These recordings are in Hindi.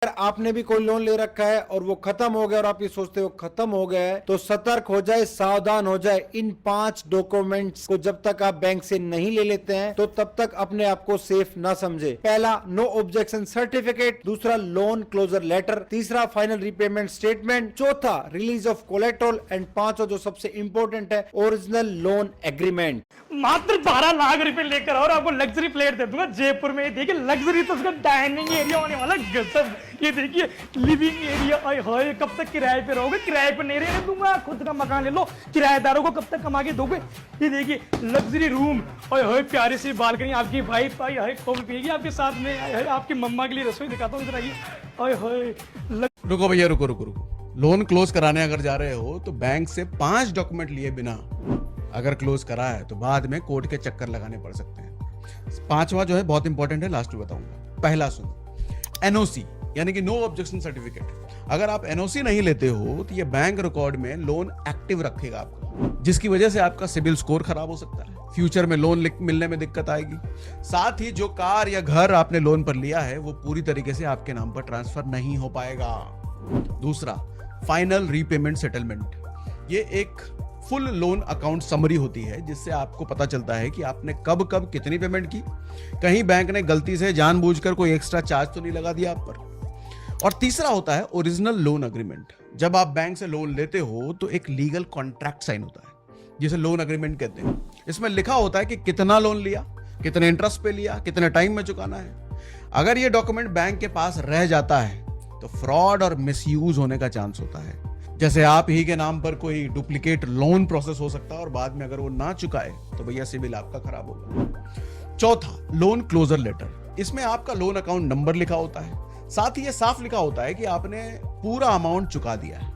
अगर आपने भी कोई लोन ले रखा है और वो खत्म हो गया और आप ये सोचते हो खत्म हो गया है, तो सतर्क हो जाए, सावधान हो जाए। इन 5 डॉक्यूमेंट्स को जब तक आप बैंक से नहीं ले लेते हैं तो तब तक अपने आप को सेफ ना समझे। पहला, नो ऑब्जेक्शन सर्टिफिकेट। दूसरा, लोन क्लोजर लेटर। तीसरा, फाइनल रीपेमेंट स्टेटमेंट। चौथा, रिलीज ऑफ कोलेट्रल। एंड पांचवा जो सबसे इंपॉर्टेंट है, ओरिजिनल लोन एग्रीमेंट। मात्र 12 लाख रुपए लेकर और आपको लग्जरी फ्लैट दे दूंगा जयपुर में। देखिए लग्जरी तो उसका डाइनिंग एरिया होने वाला गजब। ये देखिए लिविंग एरिया। आय हाय, कब तक किराए पे रहोगे? किराए पे नहीं रहने दूंगा, खुद का मकान ले लो। किराएदारों को कब तक कमा के दोगे? ये देखिए लग्जरी रूम। आय हाय, प्यारी सी बालकनी। आपकी भाई आय हाय कॉफी पिएगी आपके साथ में। आय हाय, आपकी मम्मा के लिए रसोई दिखाता हूँ, इधर आइए। आय हाय। रुको भैया, रुको रुको रुको। लोन क्लोज कराने अगर जा रहे हो तो बैंक से 5 डॉक्यूमेंट लिए बिना अगर क्लोज करा है तो बाद में कोर्ट के चक्कर लगाने पड़ सकते हैं। 5वां जो है बहुत इंपॉर्टेंट है, लास्ट में बताऊंगा। पहला सुनो, एनओसी यानी कि नो ऑब्जेक्शन सर्टिफिकेट। अगर आप एनओसी नहीं लेते हो तो ये बैंक रिकॉर्ड में लोन एक्टिव रखेगा आपका, जिसकी वजह से आपका सिबिल स्कोर खराब हो सकता है, फ्यूचर में लोन मिलने में दिक्कत आएगी। साथ ही जो कार या घर आपने लोन पर लिया है वो पूरी तरीके से आपके नाम पर ट्रांसफर नहीं हो पाएगा। दूसरा, फाइनल रीपेमेंट सेटलमेंट। ये एक फुल लोन अकाउंट समरी होती है जिससे आपको पता चलता है कि आपने कब कब कितनी पेमेंट की, कहीं बैंक ने गलती से जानबूझकर कोई एक्स्ट्रा चार्ज तो नहीं लगा दिया आप पर। और तीसरा होता है ओरिजिनल लोन एग्रीमेंट। जब आप बैंक से लोन लेते हो तो एक लीगल कॉन्ट्रैक्ट साइन होता है जिसे लोन एग्रीमेंट कहते हैं। इसमें लिखा होता है कि कितना लोन लिया, कितने इंटरेस्ट पे लिया, कितने टाइम में चुकाना है। अगर ये डॉक्यूमेंट बैंक के पास रह जाता है तो फ्रॉड और मिसयूज होने का चांस होता है। जैसे आप ही के नाम पर कोई डुप्लीकेट लोन प्रोसेस हो सकता है और बाद में अगर वो ना चुकाए तो भैया सिबिल आपका खराब होगा। चौथा, लोन क्लोजर लेटर। इसमें आपका लोन अकाउंट नंबर लिखा होता है, साथ ही ये साफ लिखा होता है कि आपने पूरा अमाउंट चुका दिया है।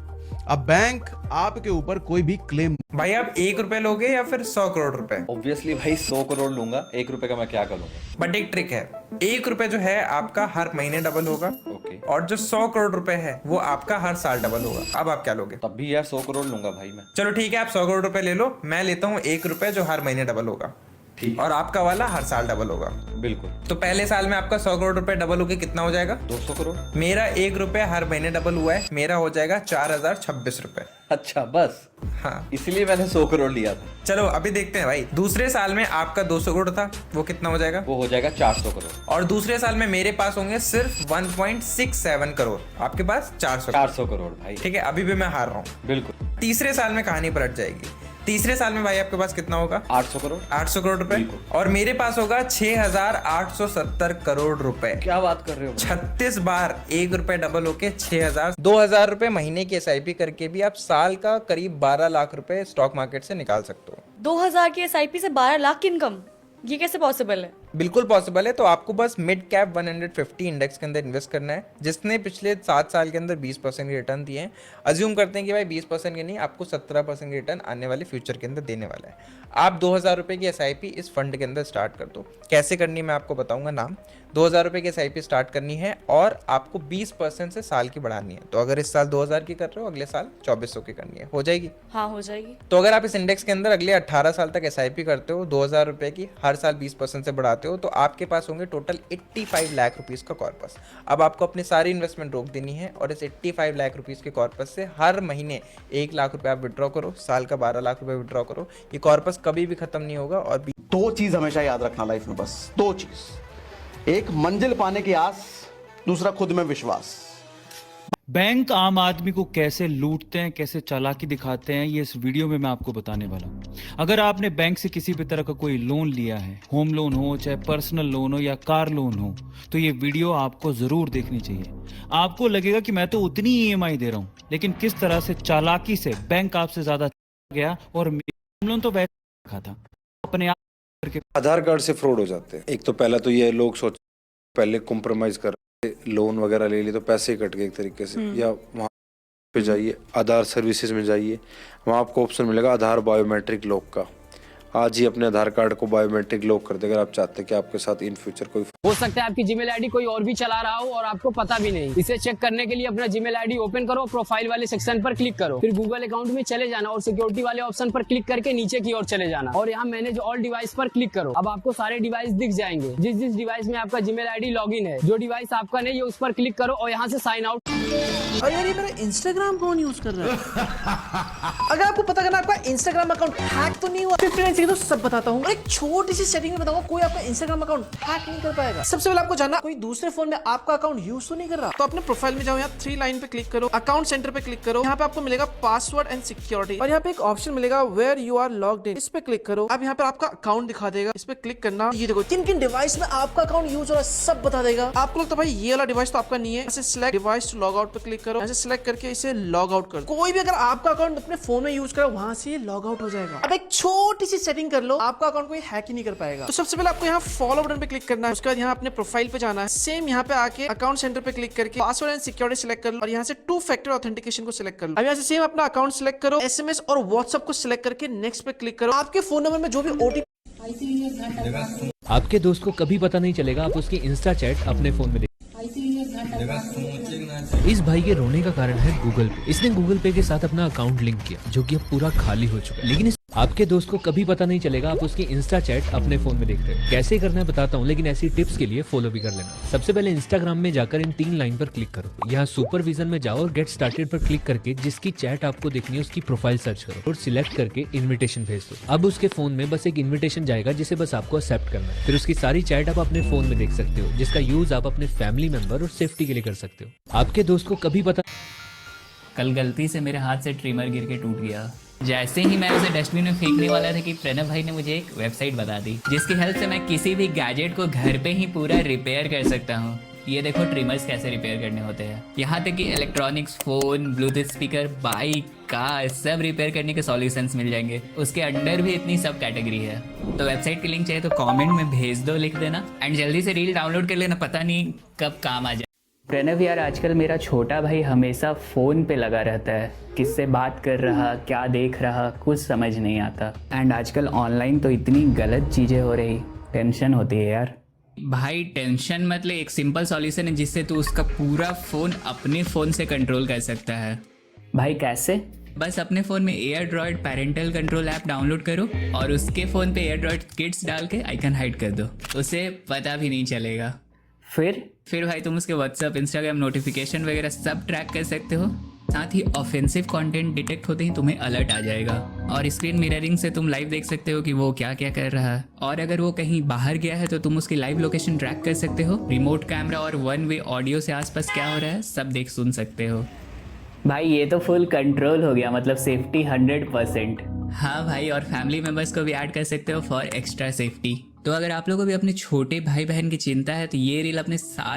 अब बैंक आपके ऊपर कोई भी क्लेम। भाई आप 1 रुपए लोगे या फिर 100 करोड़ रुपए? ऑब्वियसली भाई 100 करोड़ लूंगा, 1 रुपए का मैं क्या करूंगा। बट एक ट्रिक है, 1 रुपए जो है आपका हर महीने डबल होगा। ओके। और जो 100 करोड़ रुपए है वो आपका हर साल डबल होगा। अब आप क्या लोगे? तब भी यार 100 करोड़ लूंगा भाई मैं। चलो ठीक है, आप 100 करोड़ रुपए ले लो, मैं लेता हूँ 1 रुपए जो हर महीने डबल होगा। ठीक। और आपका वाला हर साल डबल होगा। बिल्कुल। तो पहले साल में आपका 100 करोड़ रुपए डबल होके कितना हो जाएगा? 200 करोड़। मेरा 1 रुपए हर महीने डबल हुआ है, मेरा हो जाएगा 4026 रुपए। अच्छा बस, हाँ इसलिए मैंने 100 करोड़ लिया था। चलो अभी देखते हैं भाई। दूसरे साल में आपका 200 करोड़ था, वो कितना हो जाएगा? वो हो जाएगा 400 करोड़। और दूसरे साल में मेरे पास होंगे सिर्फ 1.67 करोड़, आपके पास 400 करोड़ भाई। ठीक है, अभी भी मैं हार रहा हूँ। बिल्कुल। तीसरे साल में कहानी पलट जाएगी। तीसरे साल में भाई आपके पास कितना होगा? 800 करोड़। 800 करोड़ रुपए। और मेरे पास होगा 6870 करोड़ रुपए। क्या बात कर रहे हो? 36 बार 1 रुपए डबल होके 6000। 2000 रुपए महीने की एसआईपी करके भी आप साल का करीब 12 लाख रुपए स्टॉक मार्केट से निकाल सकते हो। 2000 की एसआईपी से 12 लाख की इनकम, ये कैसे पॉसिबल है? बिल्कुल पॉसिबल है। तो आपको बस मिड कैप 150 इंडेक्स के अंदर इन्वेस्ट करना है, जिसने पिछले 7 साल के अंदर 20% के रिटर्न दिए हैं। अज्यूम करते हैं कि भाई 20% के नहीं, आपको 17% के रिटर्न आने वाले फ्यूचर के अंदर देने वाला है। आप 2000 रुपये की एसआईपी इस फंड के अंदर स्टार्ट कर दो। कैसे करनी है मैं आपको बताऊंगा नाम। 2000 रुपये की एसआईपी स्टार्ट करनी है और आपको 20% से साल की बढ़ानी है। तो अगर इस साल 2000 की कर रहे हो, अगले साल 2400 की करनी है। हो जाएगी? हाँ हो जाएगी। तो अगर आप इस इंडेक्स के अंदर अगले 18 साल तक एसआईपी करते हो, 2000 रुपये की हर साल 20% से बढ़ाते हो, तो आपके पास होंगे टोटल 85 लाख रुपीस का कॉर्पस। अब आपको अपनी सारी इन्वेस्टमेंट रोक देनी है और इस 85 लाख रुपीस के कॉर्पस से हर महीने 1 लाख रुपए आप विड्रॉ करो, साल का 12 लाख रुपए विड्रॉ करो। ये कॉर्पस कभी भी खत्म नहीं होगा। और 2 चीज हमेशा याद रखना लाइफ में, बस 2 चीज। एक, मंजिल पाने की आस। दूसरा, खुद में विश्वास। बैंक आम आदमी को कैसे लूटते हैं, कैसे चालाकी दिखाते हैं, ये इस वीडियो में मैं आपको बताने वाला हूं। अगर आपने बैंक से किसी भी तरह का कोई लोन लिया है, होम लोन हो, चाहे पर्सनल लोन हो या कार लोन हो, तो ये वीडियो आपको जरूर देखनी चाहिए। आपको लगेगा कि मैं तो उतनी ईएमआई दे रहा हूं, लेकिन किस तरह से चालाकी से बैंक आपसे ज्यादा गया और होम लोन तो वैसे रखा था अपने आप करके। आधार कार्ड से फ्रॉड हो जाते हैं। एक तो पहला तो ये लोग सोच पहले कॉम्प्रोमाइज कर लोन वगैरह ले लिए तो पैसे ही कट गए एक तरीके से। या वहाँ पे जाइए, आधार सर्विसेज में जाइए, वहाँ आपको ऑप्शन मिलेगा आधार बायोमेट्रिक लॉक का। आज ही अपने आधार कार्ड को बायोमेट्रिक लॉक कर दे अगर आप चाहते हैं कि आपके साथ इन फ्यूचर कोई हो सकता है आपकी जीमेल आईडी कोई और भी चला रहा हो और आपको पता भी नहीं। इसे चेक करने के लिए अपना जीमेल आईडी ओपन करो, प्रोफाइल वाले सेक्शन पर क्लिक करो, फिर गूगल अकाउंट में चले जाना और सिक्योरिटी वाले ऑप्शन पर क्लिक करके नीचे की ओर चले जाना और यहाँ मैनेज ऑल डिवाइस पर क्लिक करो। अब आपको सारे डिवाइस दिख जाएंगे। जिस डिवाइस में आपका जीमेल आईडी लॉगिन है, जो डिवाइस आपका नहीं है उस पर क्लिक करो और यहाँ से साइन आउट। अरे यार, ये मेरा इंस्टाग्राम कौन यूज कर रहा है? अगर आपको पता करना आपका इंस्टाग्राम अकाउंट हैक तो नहीं हुआ, 59 सेकंड तो सब बताता हूँ। एक छोटी सी सेटिंग में बताऊंगा, कोई आपका इंस्टाग्राम अकाउंट हैक नहीं कर पाएगा। सबसे पहले आपको जानना, कोई दूसरे फोन में आपका अकाउंट यूज तो नहीं कर रहा। तो अपने प्रोफाइल में जाओ, यहाँ 3 लाइन पे क्लिक करो, अकाउंट सेंटर पे क्लिक करो। यहाँ पे आपको मिलेगा पासवर्ड एंड सिक्योरिटी और यहाँ पे एक ऑप्शन मिलेगा where you are logged in. इस पे क्लिक करो। अब यहाँ पे आपका अकाउंट दिखा देगा, इस पे क्लिक करना। ये देखो किन किन डिवाइस में आपका अकाउंट यूज हो रहा है सब बता देगा। आपको लगता है भाई ये वाला डिवाइस तो आपका नहीं है, ऐसे select device to log out पे क्लिक करो। ऐसे सिलेक्ट करके इसे लॉग आउट कर दो। कोई भी अगर आपका अकाउंट अपने फोन में यूज करे वहां से ये लॉग आउट हो जाएगा। अब एक छोटी सी सेटिंग कर लो, आपका अकाउंट कोई हैक ही नहीं कर पाएगा। तो सबसे पहले आपको यहाँ फॉलो बटन पे क्लिक करना है, उसके बाद यहाँ अपने प्रोफाइल पे जाना है, सेम यहाँ पे आके अकाउंट सेंटर पे क्लिक करके पासवर्ड एंड सिक्योरिटी सिलेक्ट कर लो और यहाँ से 2 फैक्टर ऑथेंटिकेशन को सिलेक्ट कर लो। अब यहाँ से सेम अपना अकाउंट सिलेक्ट करो, SMS और व्हाट्सएप को सिलेक्ट करके नेक्स्ट पे क्लिक करो। आपके फोन नंबर में जो भी OTP आपके दोस्त को कभी पता नहीं चलेगा आप उसकी इंस्टा चैट अपने फोन में इस भाई के रोने का कारण है गूगल पे। इसने गूगल पे के साथ अपना अकाउंट लिंक किया जो कि अब पूरा खाली हो चुका है, लेकिन आपके दोस्त को कभी पता नहीं चलेगा आप उसकी इंस्टा चैट अपने फोन में देख रहे हैं। कैसे करना है बताता हूँ, लेकिन ऐसी टिप्स के लिए फॉलो भी कर लेना। सबसे पहले इंस्टाग्राम में जाकर इन 3 लाइन पर क्लिक करो। यहाँ सुपरविजन में जाओ और गेट स्टार्टेड पर क्लिक करके जिसकी चैट आपको देखनी है उसकी प्रोफाइल सर्च करो और सिलेक्ट करके इन्विटेशन भेज दो। अब उसके फोन में बस एक इन्विटेशन जाएगा जिसे बस आपको एक्सेप्ट करना है। फिर उसकी सारी चैट आप अपने फोन में देख सकते हो, जिसका यूज आप अपने फैमिली मेंबर और सेफ्टी के लिए कर सकते हो। आपके दोस्त को कभी पता कल गलती से मेरे हाथ से ट्रिमर गिर के टूट गया। जैसे ही मैं उसे डस्टबिन में फेंकने वाला था कि प्रणव भाई ने मुझे एक वेबसाइट बता दी जिसकी हेल्प से मैं किसी भी गैजेट को घर पे ही पूरा रिपेयर कर सकता हूँ। ये देखो ट्रिमर्स कैसे रिपेयर करने होते हैं। यहाँ तक कि electronics, phone, Bluetooth speaker, bike, car सब रिपेयर करने के सॉल्यूशंस मिल जाएंगे। उसके अंडर भी इतनी सब कैटेगरी है। तो वेबसाइट की लिंक चाहिए तो कमेंट में भेज दो, लिख देना एंड जल्दी से रील डाउनलोड कर लेना, पता नहीं कब काम आ जाए। प्रणव यार, आजकल मेरा छोटा भाई हमेशा फ़ोन पे लगा रहता है, किससे बात कर रहा, क्या देख रहा, कुछ समझ नहीं आता। एंड आजकल ऑनलाइन तो इतनी गलत चीज़ें हो रही, टेंशन होती है यार। भाई टेंशन मतलब एक सिंपल सॉल्यूशन है जिससे तू उसका पूरा फ़ोन अपने फ़ोन से कंट्रोल कर सकता है। भाई कैसे? बस अपने फ़ोन में AirDroid parental control app download करो और उसके फ़ोन पे एयरड्रॉइड किड्स डाल के आइकन हाइड कर दो, उसे पता भी नहीं चलेगा। फिर भाई तुम उसके व्हाट्सएप, इंस्टाग्राम नोटिफिकेशन वगैरह सब ट्रैक कर सकते हो। साथ ही ऑफेंसिव कंटेंट डिटेक्ट होते ही तुम्हें अलर्ट आ जाएगा और स्क्रीन मिररिंग से तुम लाइव देख सकते हो कि वो क्या क्या कर रहा है। और अगर वो कहीं बाहर गया है तो तुम उसकी लाइव लोकेशन ट्रैक कर सकते हो। रिमोट कैमरा और 1 वे ऑडियो से आसपास क्या हो रहा है सब देख सुन सकते हो। भाई ये तो फुल कंट्रोल हो गया, मतलब सेफ्टी 100%। हाँ भाई, और फैमिली मेम्बर्स को भी ऐड कर सकते हो फॉर एक्स्ट्रा सेफ्टी। तो अगर आप लोगों को भी अपने छोटे भाई बहन की चिंता है तो ये रील अपने